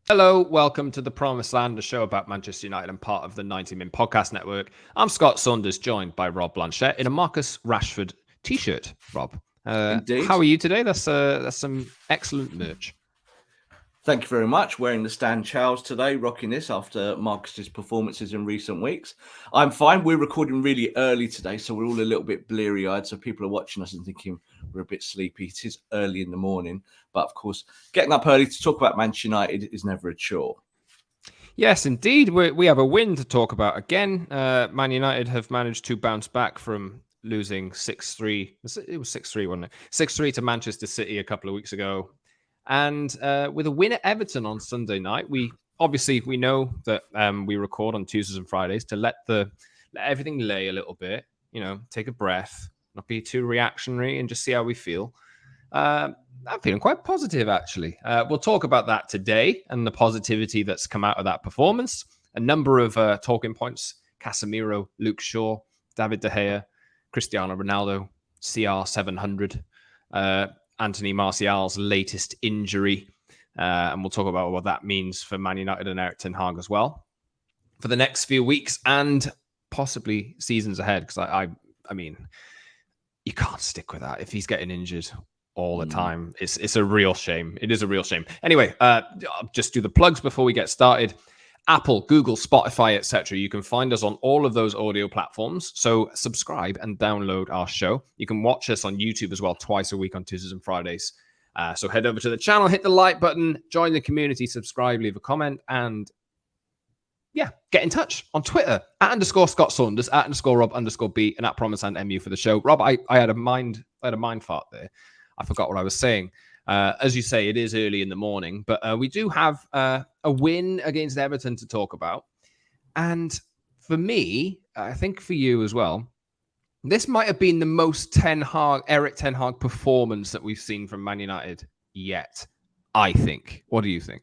Hello, welcome to the Promised Land, a show about Manchester United and part of the 90 Min Podcast Network. I'm Scott Saunders, joined by Rob Blanchette in a Marcus Rashford t-shirt. Rob, Indeed. how are you today? That's some excellent merch. Thank you very much. Wearing the Stan Charles today, rocking this after Marcus's performances in recent weeks. I'm fine. We're recording really early today, so we're all a little bit bleary-eyed. So people are watching us and thinking we're a bit sleepy. It is early in the morning. But of course, getting up early to talk about Manchester United is never a chore. Yes, indeed. We have a win to talk about again. Man United have managed to bounce back from losing 6-3. It was 6-3, wasn't it? 6-3 to Manchester City a couple of weeks ago. And with a win at Everton on Sunday night, we know that we record on Tuesdays and Fridays to let everything lay a little bit, take a breath, not be too reactionary, and just see how we feel. I'm feeling quite positive, actually. We'll talk about that today and the positivity that's come out of that performance. A number of talking points: Casemiro, Luke Shaw, David De Gea, Cristiano Ronaldo, CR700. Anthony Martial's latest injury. And we'll talk about what that means for Man United and Erik ten Hag as well for the next few weeks and possibly seasons ahead. Because I mean, you can't stick with that if he's getting injured all the time. It's a real shame. It is a real shame. Anyway, I'll just do the plugs before we get started. Apple, Google, Spotify, etc. You can find us on all of those audio platforms. So subscribe and download our show. You can watch us on YouTube as well, twice a week on Tuesdays and Fridays. So head over to the channel, hit the like button, join the community, subscribe, leave a comment, and get in touch on Twitter @_Scott Saunders, @_Rob_B, and @PromiseLandMU for the show. Rob, I had a mind fart there. I forgot what I was saying. As you say, it is early in the morning, but we do have a win against Everton to talk about. And for me, I think for you as well, this might have been the most Erik ten Hag performance that we've seen from Man United yet, I think. What do you think?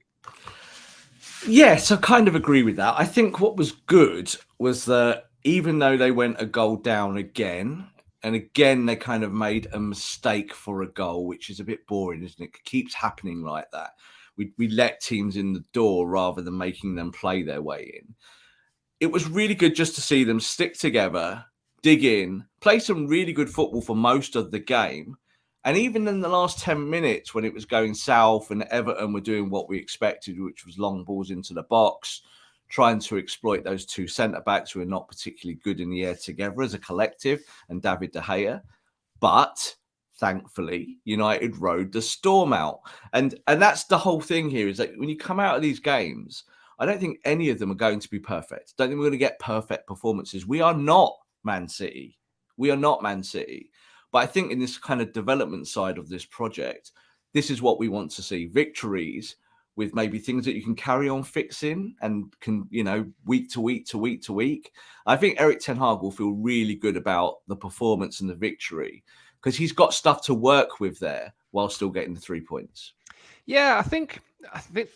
Yes, I kind of agree with that. I think what was good was that even though they went a goal down again, and again, they kind of made a mistake for a goal, which is a bit boring, isn't it? It keeps happening like that. We let teams in the door rather than making them play their way in. It was really good just to see them stick together, dig in, play some really good football for most of the game. And even in the last 10 minutes when it was going south and Everton were doing what we expected, which was long balls into the box, trying to exploit those two centre-backs who are not particularly good in the air together as a collective, and David De Gea. But thankfully, United rode the storm out. And that's the whole thing here, is that when you come out of these games, I don't think any of them are going to be perfect. I don't think we're going to get perfect performances. We are not Man City. We are not Man City. But I think in this kind of development side of this project, this is what we want to see. Victories with maybe things that you can carry on fixing and can, week to week. I think Erik ten Hag will feel really good about the performance and the victory because he's got stuff to work with there while still getting the 3 points. Yeah, I think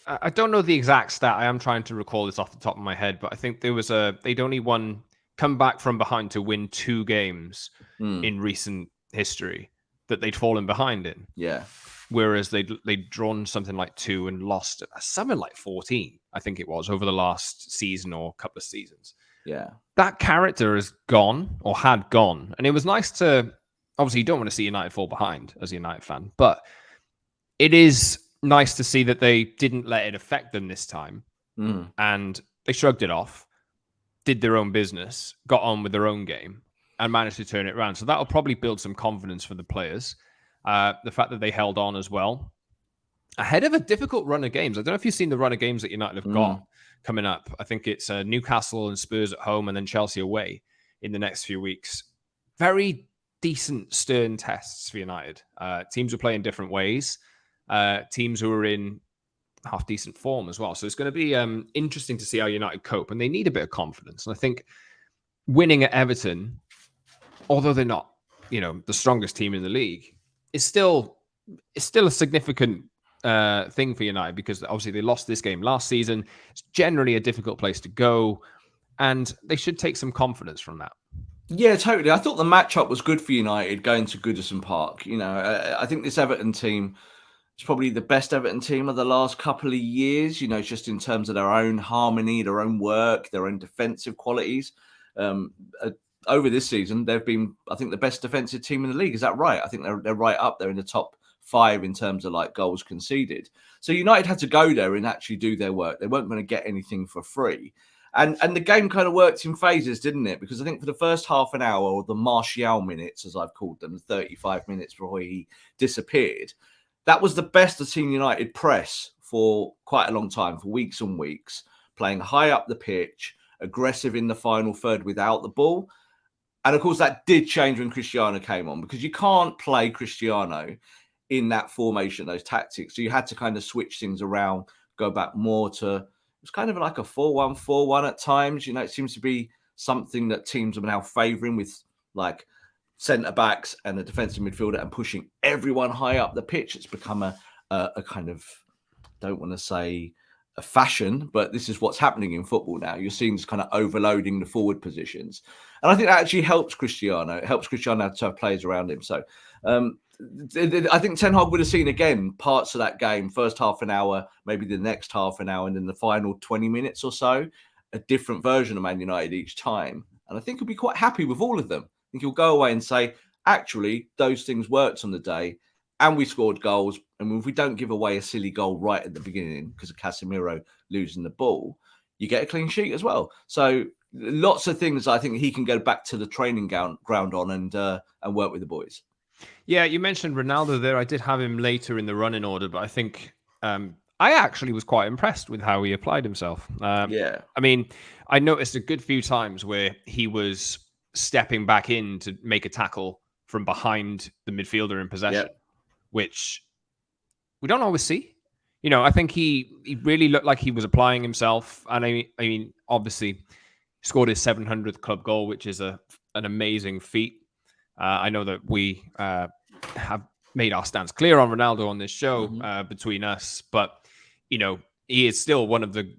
I don't know the exact stat. I am trying to recall this off the top of my head, but I think they'd only come back from behind to win 2 games in recent history that they'd fallen behind in. Yeah. Whereas they'd drawn something like 2 and lost something like 14, I think it was, over the last season or couple of seasons. Yeah. That character is gone or had gone. And it was nice to, obviously you don't want to see United fall behind as a United fan, but it is nice to see that they didn't let it affect them this time. And they shrugged it off, did their own business, got on with their own game and managed to turn it around. So that'll probably build some confidence for the players. The fact that they held on as well ahead of a difficult run of games. I don't know if you've seen the run of games that United have got coming up. I think it's Newcastle and Spurs at home and then Chelsea away in the next few weeks. Very decent, stern tests for United. Teams are playing different ways. Teams who are in half-decent form as well. So it's going to be interesting to see how United cope. And they need a bit of confidence. And I think winning at Everton, although they're not, the strongest team in the league, it's still a significant thing for United because obviously they lost this game last season. It's generally a difficult place to go, and they should take some confidence from that. Yeah, totally. I thought the matchup was good for United going to Goodison Park. I think this Everton team It's probably the best Everton team of the last couple of years, just in terms of their own harmony, their own work, their own defensive qualities. Um, Over this season, they've been, I think, the best defensive team in the league. Is that right? I think they're right up there in the top 5 in terms of like goals conceded. So United had to go there and actually do their work. They weren't going to get anything for free. And the game kind of worked in phases, didn't it? Because I think for the first half an hour, or the Martial minutes, as I've called them, 35 minutes before he disappeared, that was the best of Team United press for quite a long time, for weeks and weeks, playing high up the pitch, aggressive in the final third without the ball. And of course, that did change when Cristiano came on, because you can't play Cristiano in that formation, those tactics. So you had to kind of switch things around, go back more to, it was kind of like a 4-1-4-1 at times. It seems to be something that teams are now favouring, with like centre backs and a defensive midfielder and pushing everyone high up the pitch. It's become a kind of, don't want to say a fashion, but this is what's happening in football now. You're seeing this kind of overloading the forward positions. And I think that actually helps Cristiano. It helps Cristiano to have players around him. So I think Ten Hag would have seen, again, parts of that game, first half an hour, maybe the next half an hour, and then the final 20 minutes or so, a different version of Man United each time. And I think he'll be quite happy with all of them. I think he'll go away and say, actually, those things worked on the day, and we scored goals. And if we don't give away a silly goal right at the beginning because of Casemiro losing the ball, you get a clean sheet as well. So lots of things I think he can go back to the training ground on and work with the boys. Yeah, you mentioned Ronaldo there. I did have him later in the running order, but I think I actually was quite impressed with how he applied himself. Yeah. I mean, I noticed a good few times where he was stepping back in to make a tackle from behind the midfielder in possession, which we don't always see. I think he really looked like he was applying himself. And I mean, obviously, scored his 700th club goal, which is an amazing feat. I know that we have made our stance clear on Ronaldo on this show between us, but he is still one of the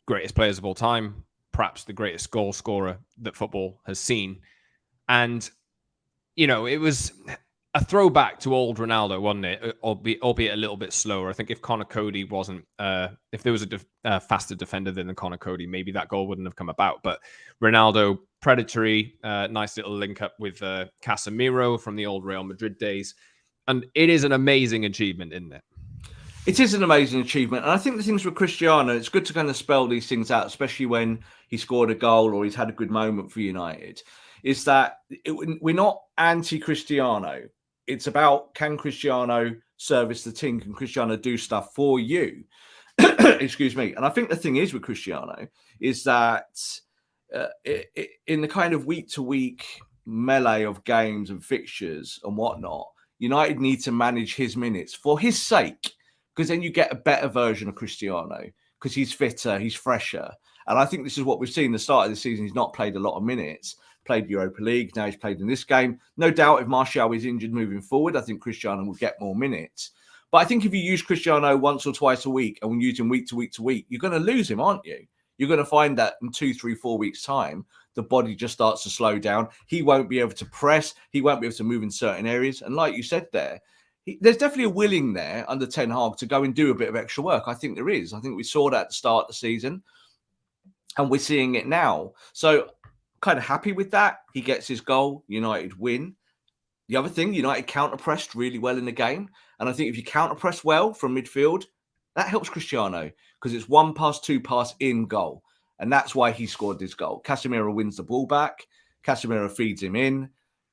greatest players of all time, perhaps the greatest goal scorer that football has seen. And it was a throwback to old Ronaldo, wasn't it? Albeit a little bit slower. I think if Conor Cody wasn't, if there was a faster defender than Conor Cody, maybe that goal wouldn't have come about. But Ronaldo, predatory, nice little link up with Casemiro from the old Real Madrid days. And it is an amazing achievement, isn't it? It is an amazing achievement. And I think the things with Cristiano, it's good to kind of spell these things out, especially when he scored a goal or he's had a good moment for United, is that we're not anti-Cristiano. It's about, can Cristiano service the team? Can Cristiano do stuff for you? Excuse me. And I think the thing is with Cristiano is that in the kind of week-to-week melee of games and fixtures and whatnot, United need to manage his minutes for his sake, because then you get a better version of Cristiano, because he's fitter, he's fresher. And I think this is what we've seen. The start of the season, he's not played a lot of minutes. Played Europa League, now he's played in this game. No doubt if Martial is injured moving forward, I think Cristiano will get more minutes. But I think if you use Cristiano once or twice a week and we use him week to week to week, you're going to lose him, aren't you? You're going to find that in 2, 3, 4 weeks' time, the body just starts to slow down. He won't be able to press. He won't be able to move in certain areas. And like you said there, there's definitely a willing there under Ten Hag to go and do a bit of extra work. I think there is. I think we saw that at the start of the season, and we're seeing it now. So kind of happy with that. He gets his goal, United win. The other thing, United counter-pressed really well in the game. And I think if you counter-press well from midfield, that helps Cristiano, because it's 1 pass, 2 pass in goal. And that's why he scored this goal. Casemiro wins the ball back. Casemiro feeds him in.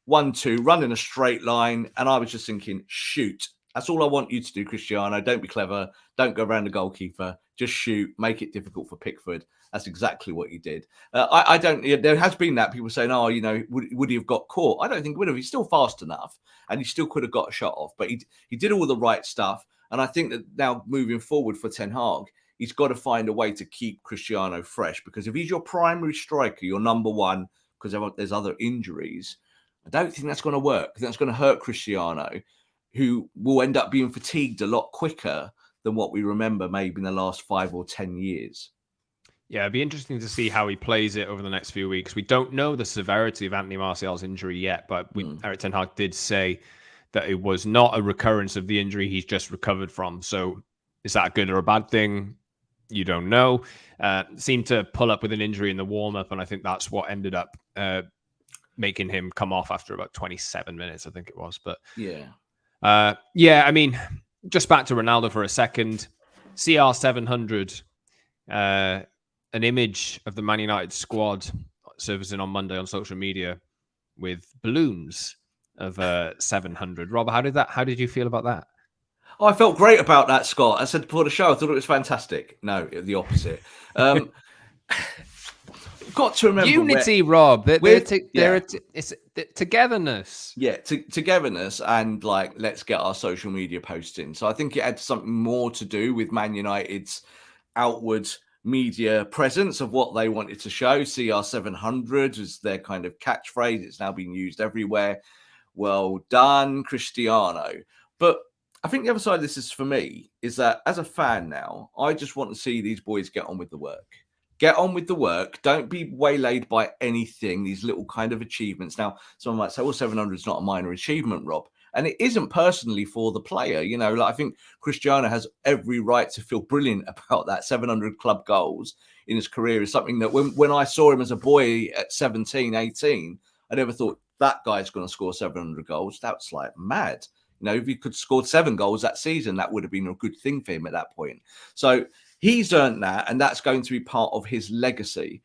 1-2, run in a straight line. And I was just thinking, shoot. That's all I want you to do, Cristiano. Don't be clever. Don't go around the goalkeeper. Just shoot. Make it difficult for Pickford. That's exactly what he did. I don't. There has been that people saying, "Oh, would he have got caught?" I don't think he would have. He's still fast enough, and he still could have got a shot off. But he did all the right stuff. And I think that now moving forward for Ten Hag, he's got to find a way to keep Cristiano fresh, because if he's your primary striker, your number one, because there's other injuries, I don't think that's going to work. I think that's going to hurt Cristiano, who will end up being fatigued a lot quicker than what we remember maybe in the last 5 or 10 years. Yeah, it'd be interesting to see how he plays it over the next few weeks. We don't know the severity of Anthony Martial's injury yet, but Erik Ten Hag did say that it was not a recurrence of the injury he's just recovered from. So is that a good or a bad thing? You don't know. Seemed to pull up with an injury in the warm-up, and I think that's what ended up making him come off after about 27 minutes, I think it was. But yeah, I mean, just back to Ronaldo for a second. CR700, an image of the Man United squad surfacing on Monday on social media with balloons of 700. Rob, how did you feel about that? Oh, I felt great about that, Scott. I said before the show, I thought it was fantastic. No, the opposite. Got to remember unity, Rob. It's togetherness. Yeah, togetherness, and like, let's get our social media posts in. So I think it had something more to do with Man United's outward media presence of what they wanted to show. CR700 was their kind of catchphrase. It's now being used everywhere. Well done, Cristiano. But I think the other side of this is, for me, is that as a fan now, I just want to see these boys get on with the work. Get on with the work. Don't be waylaid by anything, these little kind of achievements. Now, someone might say, well, 700 is not a minor achievement, Rob. And it isn't personally for the player. You know, like, I think Cristiano has every right to feel brilliant about that. 700 club goals in his career is something that when I saw him as a boy at 17, 18, I never thought that guy's going to score 700 goals. That's like mad. You know, if he could score 7 goals that season, that would have been a good thing for him at that point. So he's earned that, and that's going to be part of his legacy.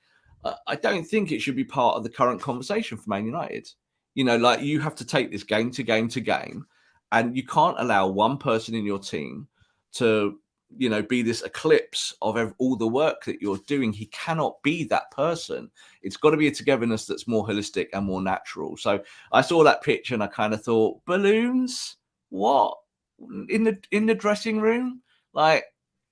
I don't think it should be part of the current conversation for Man United. You know, like, you have to take this game to game to game, and you can't allow one person in your team to, you know, be this eclipse of all the work that you're doing. He cannot be that person. It's got to be a togetherness that's more holistic and more natural. So I saw that pitch and I kind of thought, balloons? What? In the dressing room? Like,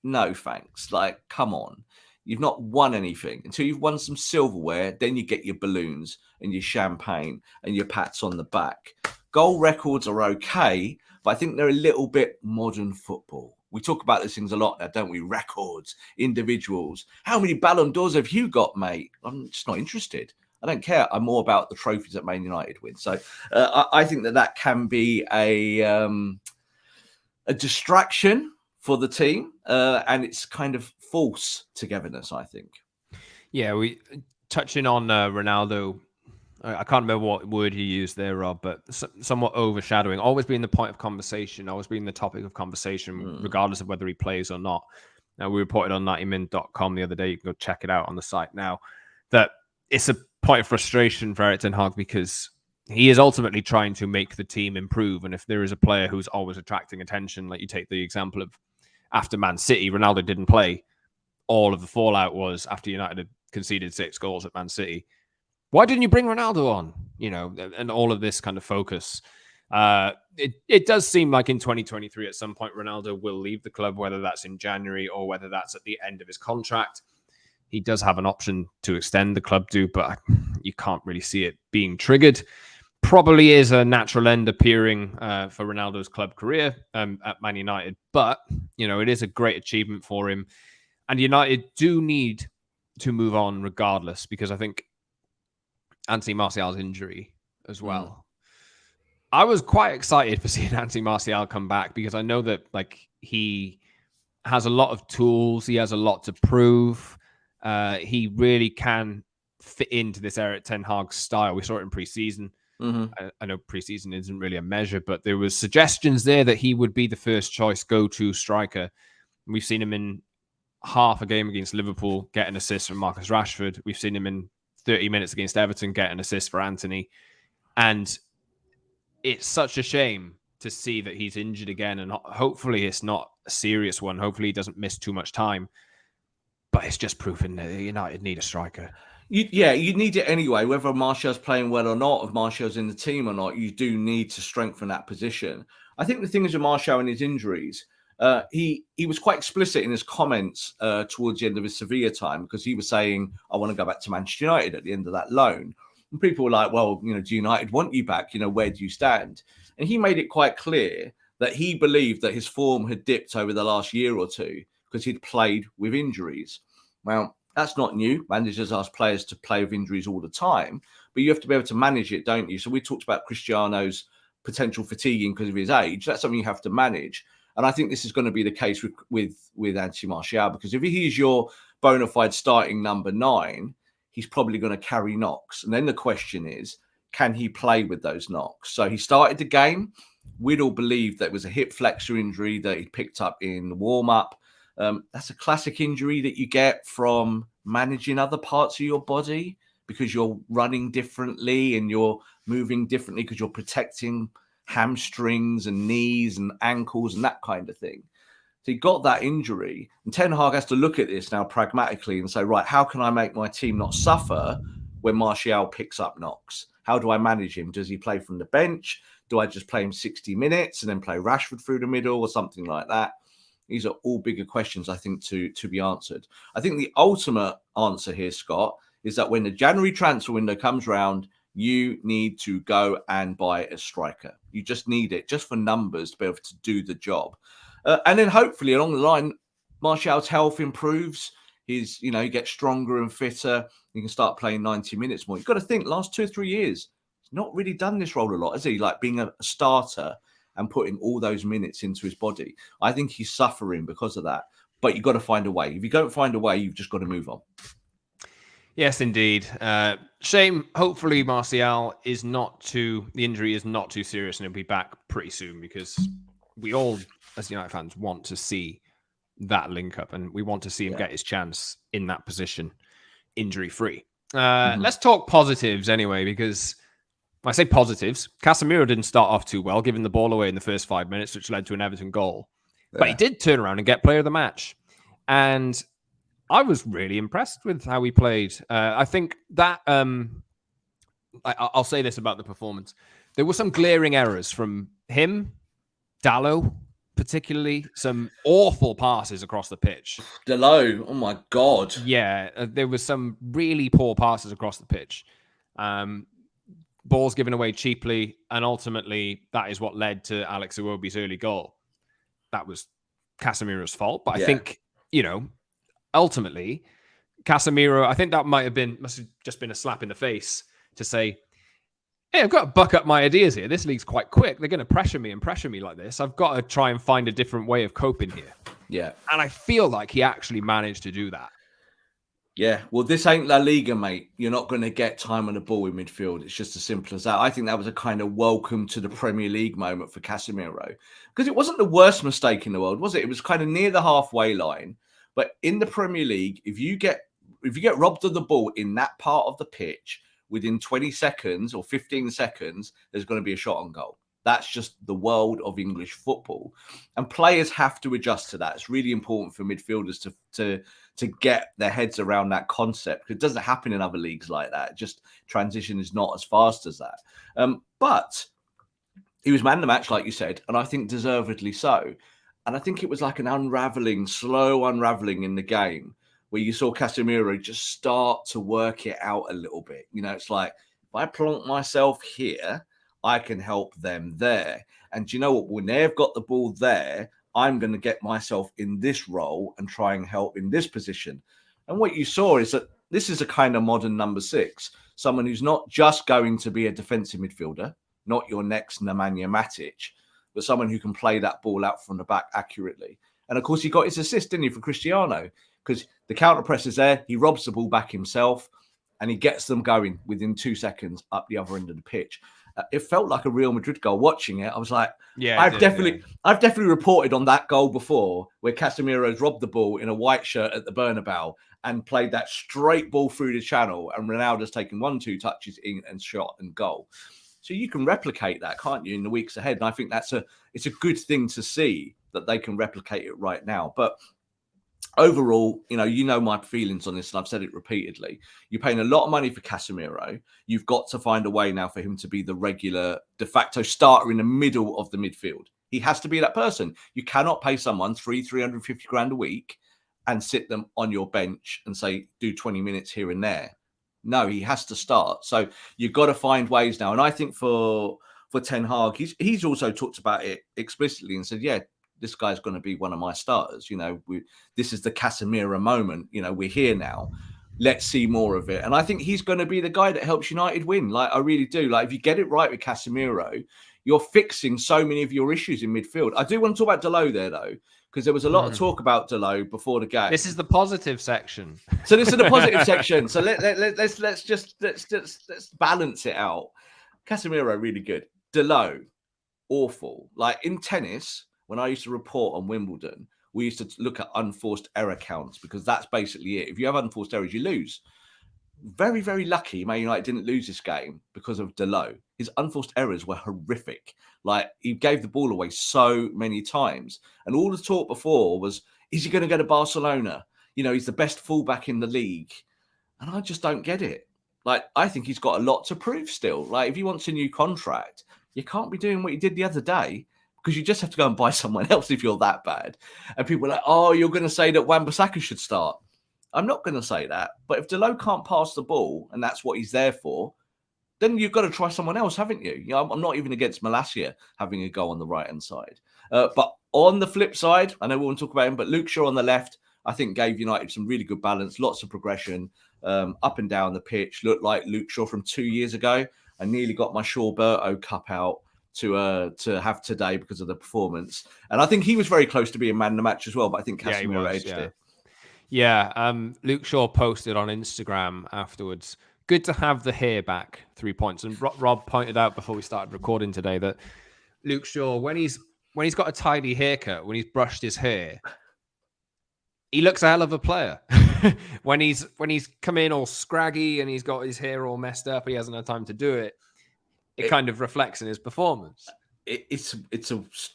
no thanks. Like, come on. You've not won anything. Until you've won some silverware, then you get your balloons and your champagne and your pats on the back. Goal records are okay, but I think they're a little bit modern football. We talk about these things a lot now, don't we? Records, individuals. How many Ballon d'Ors have you got, mate? I'm just not interested. I don't care. I'm more about the trophies that Man United win. So I think that can be a distraction for the team, and it's kind of false togetherness, I think. Yeah, we touching on Ronaldo. I can't remember what word he used there, Rob, but somewhat overshadowing, always being the point of conversation, always being the topic of conversation, regardless of whether he plays or not. Now, we reported on 90min.com the other day. You can go check it out on the site now. That it's a point of frustration for Erik ten Hag, because he is ultimately trying to make the team improve. And if there is a player who's always attracting attention, like you take the example of after Man City, Ronaldo didn't play. All of the fallout was after United had conceded 6 goals at Man City. Why didn't you bring Ronaldo on? You know, and all of this kind of focus. It does seem like in 2023, at some point, Ronaldo will leave the club, whether that's in January or whether that's at the end of his contract. He does have an option to extend, the club do, but you can't really see it being triggered. Probably is a natural end appearing for Ronaldo's club career at Man United. But, you know, it is a great achievement for him. And United do need to move on regardless, because I think Anthony Martial's injury as well. I was quite excited for seeing Anthony Martial come back, because I know that, like, he has a lot of tools. He has a lot to prove. He really can fit into this Erik ten Hag style. We saw it in pre-season. I know pre-season isn't really a measure, but there was suggestions there that he would be the first choice go-to striker. We've seen him in half a game against Liverpool get an assist from Marcus Rashford. We've seen him in 30 minutes against Everton get an assist for Anthony. And it's such a shame to see that he's injured again. And hopefully it's not a serious one. Hopefully he doesn't miss too much time. But it's just proving that United need a striker. You need it anyway, whether Martial's playing well or not, if Martial's in the team or not. You do need to strengthen that position. I think the thing is with Martial and his injuries, he was quite explicit in his comments towards the end of his Sevilla time, because he was saying, I want to go back to Manchester United at the end of that loan. And people were like, well, you know, do United want you back? You know, where do you stand? And he made it quite clear that he believed that his form had dipped over the last year or two because he'd played with injuries. Well, that's not new. Managers ask players to play with injuries all the time, but you have to be able to manage it, don't you? So we talked about Cristiano's potential fatiguing because of his age. That's something you have to manage. And I think this is going to be the case with Anthony Martial, because if he's your bona fide starting number 9, he's probably going to carry knocks. And then the question is, can he play with those knocks? So he started the game. We'd all believed that it was a hip flexor injury that he picked up in the warm-up. That's a classic injury that you get from managing other parts of your body because you're running differently and you're moving differently because you're protecting hamstrings and knees and ankles and that kind of thing. So he got that injury. And Ten Hag has to look at this now pragmatically and say, right, how can I make my team not suffer when Martial picks up knocks? How do I manage him? Does he play from the bench? Do I just play him 60 minutes and then play Rashford through the middle or something like that? These are all bigger questions, I think, to be answered. I think the ultimate answer here, Scott, is that when the January transfer window comes round, you need to go and buy a striker. You just need it, just for numbers, to be able to do the job. And then hopefully along the line, Martial's health improves. He gets stronger and fitter. He can start playing 90 minutes more. You've got to think, last 2 or 3 years, he's not really done this role a lot, has he? Like being a starter and putting all those minutes into his body. I think he's suffering because of that. But you've got to find a way. If you don't find a way, you've just got to move on. Yes, indeed. Shame. Hopefully, Martial the injury is not too serious and he'll be back pretty soon, because we all, as United fans, want to see that link up and we want to see him get his chance in that position, injury-free. Let's talk positives anyway, because when I say positives, Casemiro didn't start off too well, giving the ball away in the first 5 minutes, which led to an Everton goal. Yeah. But he did turn around and get player of the match. And I was really impressed with how he played. I think that I'll say this about the performance. There were some glaring errors from him, Dalot, particularly some awful passes across the pitch. Dalot, oh my God. Yeah, there was some really poor passes across the pitch. Balls given away cheaply, and ultimately that is what led to Alex Iwobi's early goal. That was Casemiro's fault, but I think, ultimately, Casemiro, I think that must have just been a slap in the face to say, hey, I've got to buck up my ideas here. This league's quite quick. They're going to pressure me like this. I've got to try and find a different way of coping here. Yeah. And I feel like he actually managed to do that. Yeah, well, this ain't La Liga, mate. You're not going to get time on the ball in midfield. It's just as simple as that. I think that was a kind of welcome to the Premier League moment for Casemiro, because it wasn't the worst mistake in the world, was it? It was kind of near the halfway line. But in the Premier League, if you get robbed of the ball in that part of the pitch within 20 seconds or 15 seconds, there's going to be a shot on goal. That's just the world of English football. And players have to adjust to that. It's really important for midfielders to get their heads around that concept. It doesn't happen in other leagues like that. Just transition is not as fast as that. But he was man of the match, like you said, and I think deservedly so. And I think it was like an slow unraveling in the game where you saw Casemiro just start to work it out a little bit. It's like, if I plonk myself here, I can help them there. And do you know what? When they've got the ball there, I'm going to get myself in this role and try and help in this position. And what you saw is that this is a kind of modern number 6, someone who's not just going to be a defensive midfielder, not your next Nemanja Matic, but someone who can play that ball out from the back accurately. And of course, he got his assist, didn't he, for Cristiano? Because the counter press is there, he robs the ball back himself, and he gets them going within 2 seconds up the other end of the pitch. It felt like a Real Madrid goal. Watching it, I was like, I've definitely reported on that goal before, where Casemiro's robbed the ball in a white shirt at the Bernabeu and played that straight ball through the channel, and Ronaldo's taken 1-2 touches in and shot and goal. So you can replicate that, can't you, in the weeks ahead? And I think it's a good thing to see that they can replicate it right now. But overall, you know my feelings on this, and I've said it repeatedly. You're paying a lot of money for Casemiro. You've got to find a way now for him to be the regular de facto starter in the middle of the midfield. He has to be that person. You cannot pay someone 350 grand a week and sit them on your bench and say, do 20 minutes here and there. No, he has to start. So you've got to find ways now. And I think for Ten Hag, he's also talked about it explicitly and said, yeah, this guy's going to be one of my starters. This is the Casemiro moment. We're here now. Let's see more of it. And I think he's going to be the guy that helps United win. Like, I really do. Like, if you get it right with Casemiro, you're fixing so many of your issues in midfield. I do want to talk about Delo there, though, because there was a lot of talk about Delo before the game. This is the positive section. So this is the positive section. So let's just balance it out. Casemiro really good. Delo awful. Like in tennis, when I used to report on Wimbledon, we used to look at unforced error counts because that's basically it. If you have unforced errors, you lose. Very, very lucky Man United didn't lose this game because of Delo. His unforced errors were horrific. Like, he gave the ball away so many times. And all the talk before was, is he going to go to Barcelona? You know, he's the best fullback in the league. And I just don't get it. Like, I think he's got a lot to prove still. Like, if he wants a new contract, you can't be doing what you did the other day because you just have to go and buy someone else if you're that bad. And people are like, oh, you're going to say that Wan-Bissaka should start. I'm not going to say that. But if Delo can't pass the ball and that's what he's there for, then you've got to try someone else, haven't you? You know, I'm not even against Malacia having a go on the right-hand side. But on the flip side, I know we want to talk about him, but Luke Shaw on the left, I think gave United some really good balance, lots of progression, up and down the pitch. Looked like Luke Shaw from 2 years ago. I nearly got my Shawberto cup out to have today because of the performance. And I think he was very close to being man of the match as well, but I think Casemiro edged it. Yeah, Luke Shaw posted on Instagram afterwards, good to have the hair back, 3 points. And Rob pointed out before we started recording today that Luke Shaw, when he's got a tidy haircut, when he's brushed his hair, he looks a hell of a player. when he's come in all scraggy and he's got his hair all messed up, he hasn't had time to do it. It kind of reflects in his performance. It's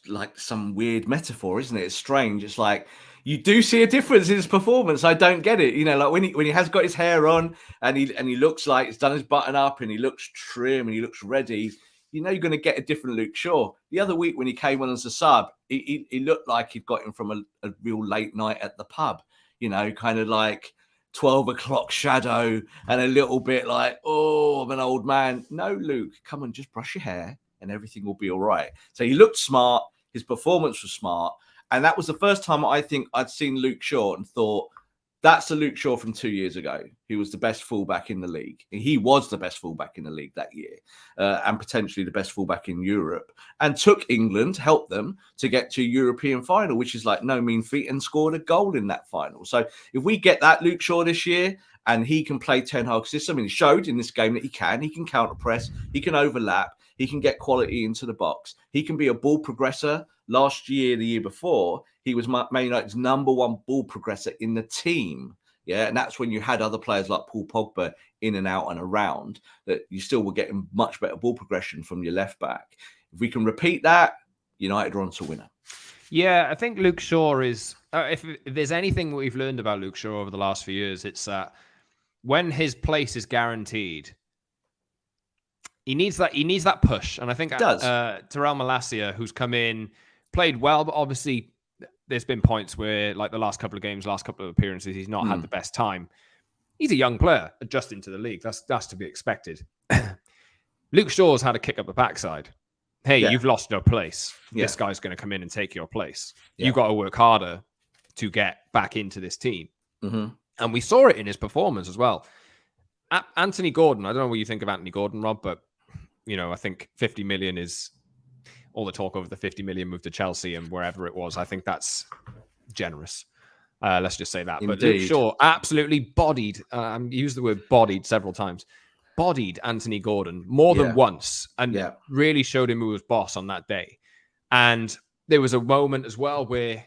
like some weird metaphor, isn't it? It's strange. It's like you do see a difference in his performance. I don't get it. You know, like when he has got his hair on and he looks like he's done his button up and he looks trim and he looks ready. You know, you're going to get a different Luke Shaw. The other week when he came on as a sub, he looked like he'd got him from a real late night at the pub. You know, kind of like 12 o'clock shadow and a little bit like, oh, I'm an old man. No, Luke, come on, just brush your hair and everything will be all right. So he looked smart. His performance was smart. And that was the first time I think I'd seen Luke Shaw and thought, that's the Luke Shaw from 2 years ago. He was the best fullback in the league. He was the best fullback in the league that year and potentially the best fullback in Europe and took England, helped them to get to a European final, which is like no mean feat, and scored a goal in that final. So if we get that Luke Shaw this year and he can play Ten Hag's system, and he showed in this game that he can counter press, he can overlap, he can get quality into the box, he can be a ball progressor. Last year, the year before, he was Man United's number one ball progressor in the team. Yeah, and that's when you had other players like Paul Pogba in and out and around, that you still were getting much better ball progression from your left back. If we can repeat that, United are on to winner. Yeah, I think Luke Shaw is, if there's anything we've learned about Luke Shaw over the last few years, it's that when his place is guaranteed, he needs that push. And I think Terrell Malacia, who's come in, played well, but obviously there's been points where, like the last couple of games, last couple of appearances, he's not had the best time. He's a young player adjusting to the league. That's to be expected. Luke Shaw's had a kick up the backside. Hey, you've lost your place. Yeah. This guy's going to come in and take your place. Yeah. You've got to work harder to get back into this team. Mm-hmm. And we saw it in his performance as well. Anthony Gordon, I don't know what you think of Anthony Gordon, Rob, but you know, I think 50 million is all the talk over the 50 million move to Chelsea and wherever it was. I think that's generous. Let's just say that. Indeed. But Luke Shaw absolutely bodied, used the word bodied several times, bodied Anthony Gordon more than once and really showed him who was boss on that day. And there was a moment as well where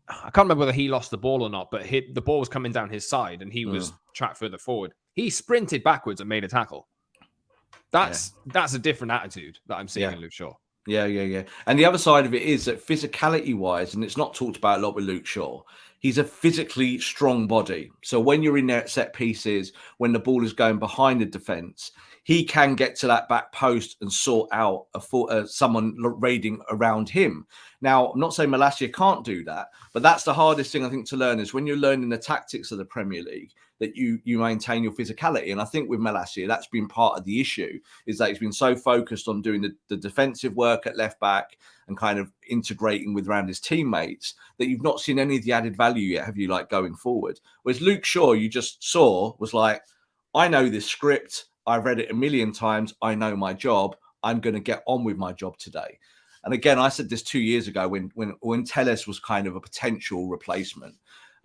I can't remember whether he lost the ball or not, but the ball was coming down his side and he was tracked further forward. He sprinted backwards and made a tackle. That's a different attitude that I'm seeing in Luke Shaw. Yeah. And the other side of it is that physicality-wise, and it's not talked about a lot with Luke Shaw, he's a physically strong body. So when you're in there at set pieces, when the ball is going behind the defence, he can get to that back post and sort out someone raiding around him. Now, I'm not saying Malacia can't do that, but that's the hardest thing I think to learn is when you're learning the tactics of the Premier League, that you maintain your physicality. And I think with Malacia, that's been part of the issue, is that he's been so focused on doing the defensive work at left back and kind of integrating with around his teammates that you've not seen any of the added value yet, have you, like going forward? Whereas Luke Shaw, you just saw, was like, I know this script. I've read it a million times. I know my job. I'm going to get on with my job today. And again, I said this 2 years ago when Telles was kind of a potential replacement.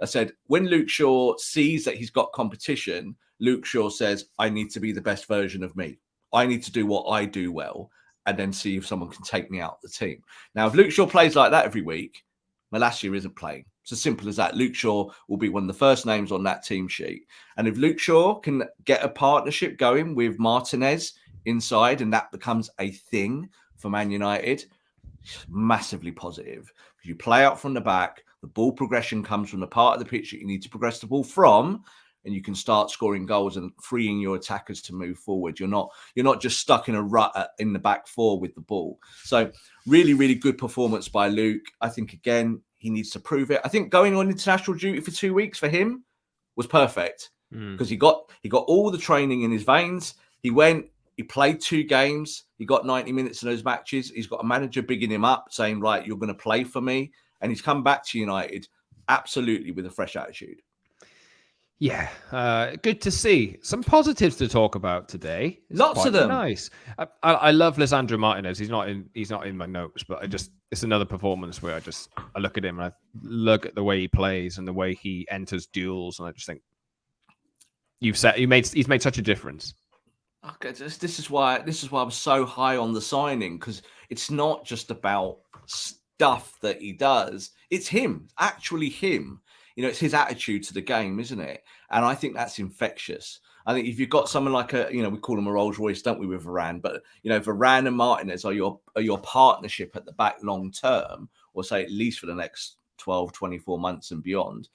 I said, when Luke Shaw sees that he's got competition, Luke Shaw says, I need to be the best version of me. I need to do what I do well and then see if someone can take me out of the team. Now, if Luke Shaw plays like that every week, Malacia isn't playing. It's as simple as that. Luke Shaw will be one of the first names on that team sheet. And if Luke Shaw can get a partnership going with Martinez inside and that becomes a thing for Man United, it's massively positive. Because you play out from the back, the ball progression comes from the part of the pitch that you need to progress the ball from, and you can start scoring goals and freeing your attackers to move forward. You're not just stuck in a rut in the back four with the ball. So really, really good performance by Luke. I think, again, he needs to prove it. I think going on international duty for 2 weeks for him was perfect because he got all the training in his veins. He went, he played 2 games. He got 90 minutes in those matches. He's got a manager bigging him up, saying, right, you're going to play for me. And he's come back to United absolutely with a fresh attitude. Yeah, good to see. Some positives to talk about today. It's Lots of them. Nice. I love Lisandro Martinez. He's not in my notes, but it's another performance where I look at him and I look at the way he plays and the way he enters duels, and I just think he's made such a difference. Okay, this is why I was so high on the signing, because it's not just about stuff that he does. It's him, actually him. It's his attitude to the game, isn't it? And I think that's infectious. I think if you've got someone like we call him a Rolls Royce, don't we, with Varane? But, Varane and Martinez are your partnership at the back long term, or say at least for the next 12, 24 months and beyond,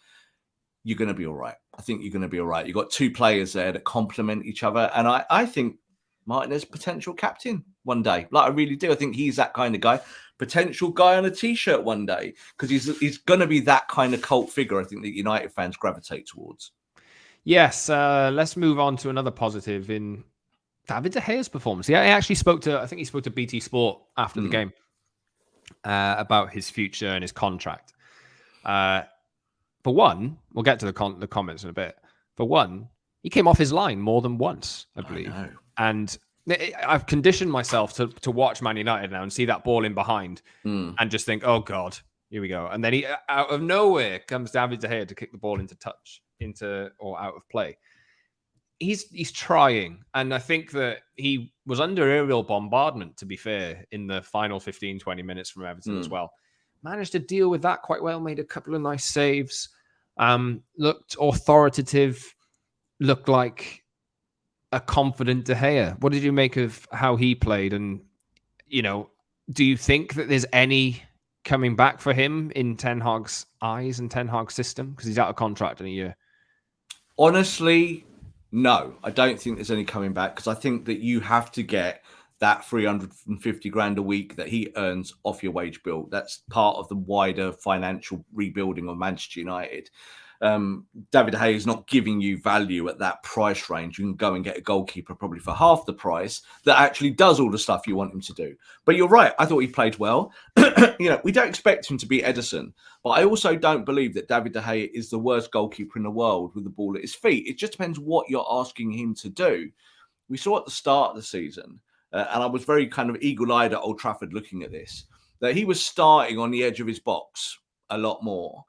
you're going to be all right. I think you're going to be all right. You've got 2 players there that complement each other. And I think Martinez potential captain one day. Like, I really do. I think he's that kind of guy. Potential guy on a T-shirt one day, because he's going to be that kind of cult figure, I think, that United fans gravitate towards. Yes, let's move on to another positive in David De Gea's performance. He actually spoke to BT Sport after the game about his future and his contract. For one, we'll get to the comments in a bit. For one, he came off his line more than once, I believe. I know. And I've conditioned myself to watch Man United now and see that ball in behind and just think, oh God, here we go. And then he, out of nowhere, comes David De Gea to kick the ball or out of play. He's trying. And I think that he was under aerial bombardment, to be fair, in the final 15, 20 minutes from Everton as well. Managed to deal with that quite well, made a couple of nice saves, looked authoritative, looked like a confident De Gea. What did you make of how he played? And, do you think that there's any coming back for him in Ten Hag's eyes and Ten Hag's system? Because he's out of contract in a year. Honestly, no. I don't think there's any coming back, because I think that you have to get that 350 grand a week that he earns off your wage bill. That's part of the wider financial rebuilding of Manchester United. David De Gea is not giving you value at that price range. You can go and get a goalkeeper probably for half the price that actually does all the stuff you want him to do. But you're right. I thought he played well. We don't expect him to be Edison, but I also don't believe that David De Gea is the worst goalkeeper in the world with the ball at his feet. It just depends what you're asking him to do. We saw at the start of the season, and I was very kind of eagle-eyed at Old Trafford looking at this, that he was starting on the edge of his box a lot more,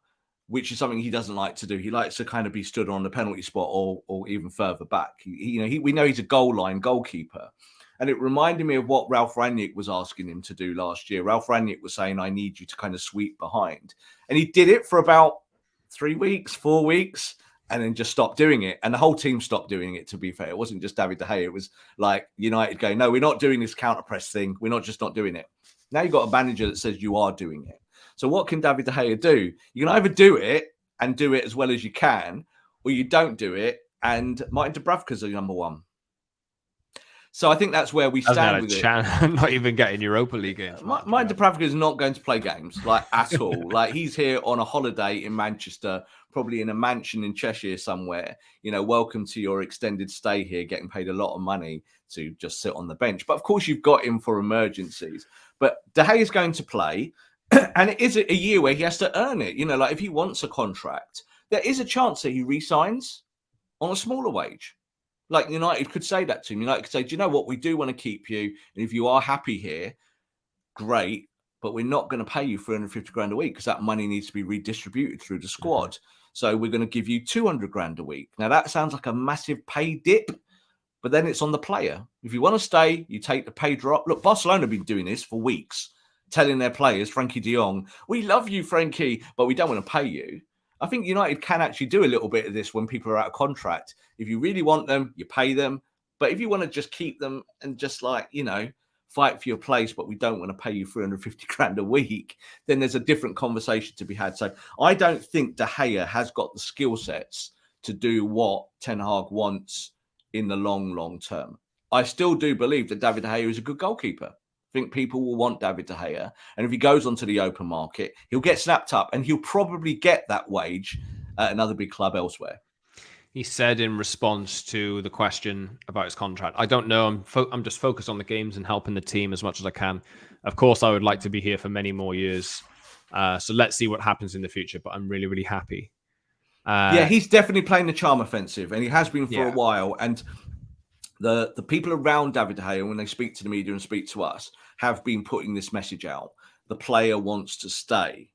which is something he doesn't like to do. He likes to kind of be stood on the penalty spot or even further back. We know he's a goal line goalkeeper. And it reminded me of what Ralph Rangnick was asking him to do last year. Ralph Rangnick was saying, I need you to kind of sweep behind. And he did it for about 3 weeks, 4 weeks, and then just stopped doing it. And the whole team stopped doing it, to be fair. It wasn't just David De Gea. It was like United going, no, we're not doing this counter press thing. We're not doing it. Now you've got a manager that says you are doing it. So what can David De Gea do? You can either do it and do it as well as you can, or you don't do it, and Martin Dubravka's the number one. So I think that's where we stand with it. Not even getting Europa League games. Martin Dubravka is not going to play games, at all. He's here on a holiday in Manchester, probably in a mansion in Cheshire somewhere. Welcome to your extended stay here, getting paid a lot of money to just sit on the bench. But of course, you've got him for emergencies. But De Gea is going to play. And it is a year where he has to earn it. If he wants a contract, there is a chance that he re-signs on a smaller wage. Like United could say that to him. United could say, do you know what? We do want to keep you. And if you are happy here, great. But we're not going to pay you 350 grand a week because that money needs to be redistributed through the squad. So we're going to give you 200 grand a week. Now that sounds like a massive pay dip, but then it's on the player. If you want to stay, you take the pay drop. Look, Barcelona have been doing this for weeks, telling their players, Frankie de Jong, we love you, Frankie, but we don't want to pay you. I think United can actually do a little bit of this when people are out of contract. If you really want them, you pay them. But if you want to just keep them and just fight for your place, but we don't want to pay you 350 grand a week, then there's a different conversation to be had. So I don't think De Gea has got the skill sets to do what Ten Hag wants in the long term. I still do believe that David De Gea is a good goalkeeper. I think people will want David De Gea. And if he goes onto the open market, he'll get snapped up and he'll probably get that wage at another big club elsewhere. He said in response to the question about his contract, I don't know. I'm just focused on the games and helping the team as much as I can. Of course, I would like to be here for many more years. So let's see what happens in the future. But I'm really, really happy. Yeah, he's definitely playing the charm offensive, and he has been for a while. And the people around David De Gea, when they speak to the media and speak to us, have been putting this message out. The player wants to stay.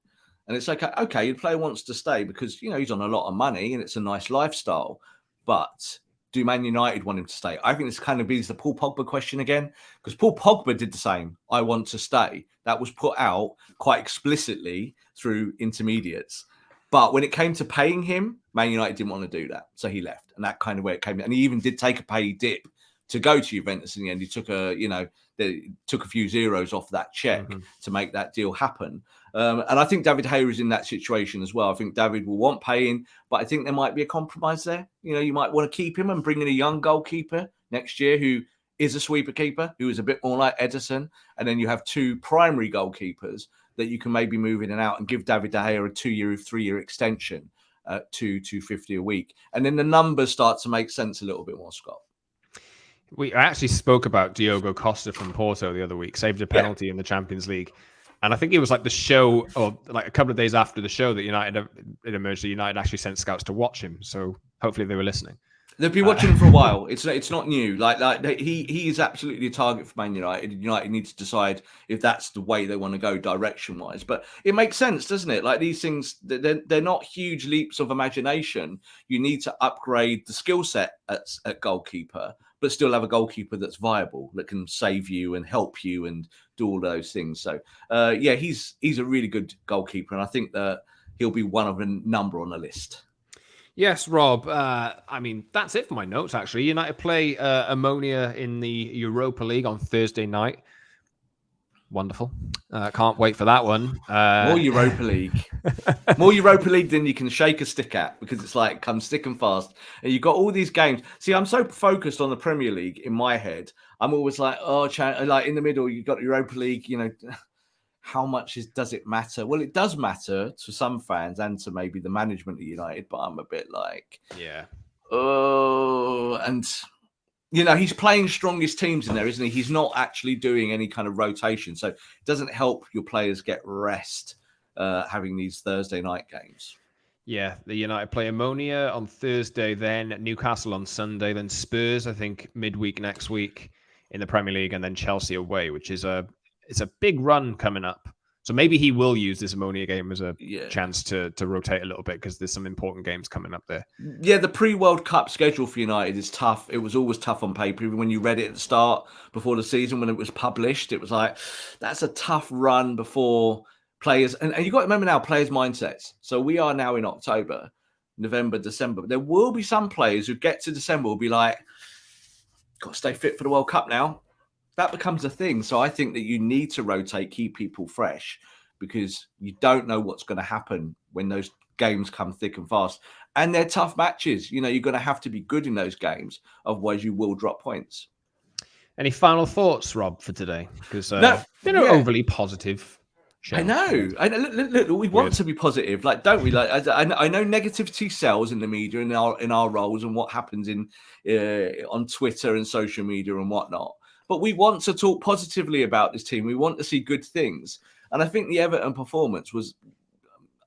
And it's like, okay, the player wants to stay because, he's on a lot of money and it's a nice lifestyle. But do Man United want him to stay? I think this kind of is the Paul Pogba question again, because Paul Pogba did the same. I want to stay. That was put out quite explicitly through intermediates. But when it came to paying him, Man United didn't want to do that. So he left. And that kind of where it came. And he even did take a pay dip to go to Juventus in the end. He took took a few zeros off that check to make that deal happen. And I think David De Gea is in that situation as well. I think David will want paying, but I think there might be a compromise there. You might want to keep him and bring in a young goalkeeper next year who is a sweeper keeper, who is a bit more like Ederson. And then you have two primary goalkeepers that you can maybe move in and out and give David De Gea a 2-year, 3-year extension at $250 a week. And then the numbers start to make sense a little bit more, Scott. We actually spoke about Diogo Costa from Porto the other week, saved a penalty in the Champions League. And I think it was like the show, or like a couple of days after the show that it emerged that United actually sent scouts to watch him. So hopefully they were listening. They've been watching him for a while. It's not new. He is absolutely a target for Man United. United need to decide if that's the way they want to go direction-wise. But it makes sense, doesn't it? Like these things, they're not huge leaps of imagination. You need to upgrade the skill set at goalkeeper, but still have a goalkeeper that's viable, that can save you and help you and do all those things. So, he's a really good goalkeeper, and I think that he'll be one of a number on the list. Yes, Rob. That's it for my notes, actually. United play Omonoia in the Europa League on Thursday night. Wonderful. Can't wait for that one. More Europa League. More Europa League than you can shake a stick at, because it's like comes thick and fast. And you've got all these games. See, I'm so focused on the Premier League in my head. I'm always like, like in the middle, you've got Europa League, how much does it matter? Well, it does matter to some fans and to maybe the management of United, but I'm a bit like, and he's playing strongest teams in there, isn't he? He's not actually doing any kind of rotation, so it doesn't help your players get rest having these Thursday night games. Yeah, the United play Omonoia on Thursday, then Newcastle on Sunday, then Spurs, I think, midweek next week in the Premier League, and then Chelsea away, which is it's a big run coming up. So maybe he will use this Omonoia game as a chance to rotate a little bit, because there's some important games coming up there. Yeah, the pre-World Cup schedule for United is tough. It was always tough on paper. Even when you read it at the start, before the season, when it was published, it was like, that's a tough run before players. And you've got to remember now, players' mindsets. So we are now in October, November, December. But there will be some players who get to December will be like, got to stay fit for the World Cup now. That becomes a thing. So I think that you need to rotate, keep people fresh, because you don't know what's going to happen when those games come thick and fast. And they're tough matches. You're going to have to be good in those games. Otherwise, you will drop points. Any final thoughts, Rob, for today? Because they're overly positive. I know. Look, we want to be positive, don't we? I know negativity sells in the media, in our roles, and what happens on Twitter and social media and whatnot. But we want to talk positively about this team. We want to see good things. And I think the Everton performance was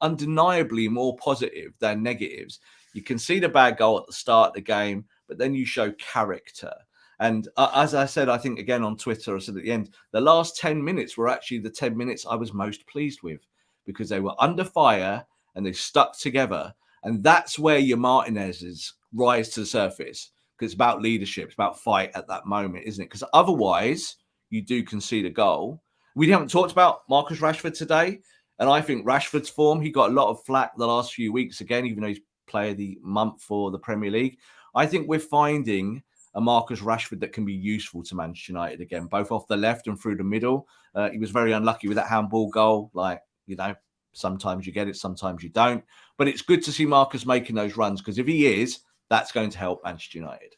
undeniably more positive than negatives. You can see the bad goal at the start of the game, but then you show character. And as I said, I think again on Twitter, I said at the end, the last 10 minutes were actually the 10 minutes I was most pleased with, because they were under fire and they stuck together. And that's where your Martinez's rise to the surface, because it's about leadership, it's about fight at that moment, isn't it? Because otherwise, you do concede a goal. We haven't talked about Marcus Rashford today, and I think Rashford's form, he got a lot of flack the last few weeks again, even though he's player of the month for the Premier League. I think we're finding a Marcus Rashford that can be useful to Manchester United again, both off the left and through the middle. He was very unlucky with that handball goal. Like, you know, sometimes you get it, sometimes you don't. But it's good to see Marcus making those runs, because if he is, that's going to help Manchester United.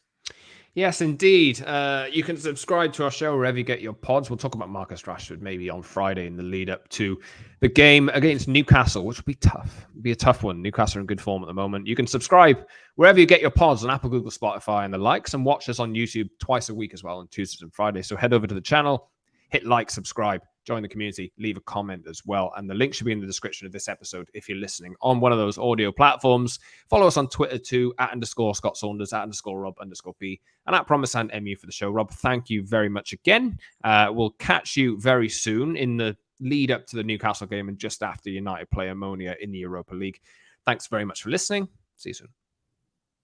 Yes, indeed. You can subscribe to our show wherever you get your pods. We'll talk about Marcus Rashford maybe on Friday in the lead up to the game against Newcastle, which will be tough. It'll be a tough one. Newcastle are in good form at the moment. You can subscribe wherever you get your pods on Apple, Google, Spotify, and the likes, and watch us on YouTube twice a week as well on Tuesdays and Fridays. So head over to the channel, hit like, subscribe, join the community, leave a comment as well. And the link should be in the description of this episode if you're listening on one of those audio platforms. Follow us on Twitter too, @_Scott Saunders, @_Rob_B, and @PromiseAndMU for the show. Rob, thank you very much again. We'll catch you very soon in the lead up to the Newcastle game and just after United play Omonoia in the Europa League. Thanks very much for listening. See you soon.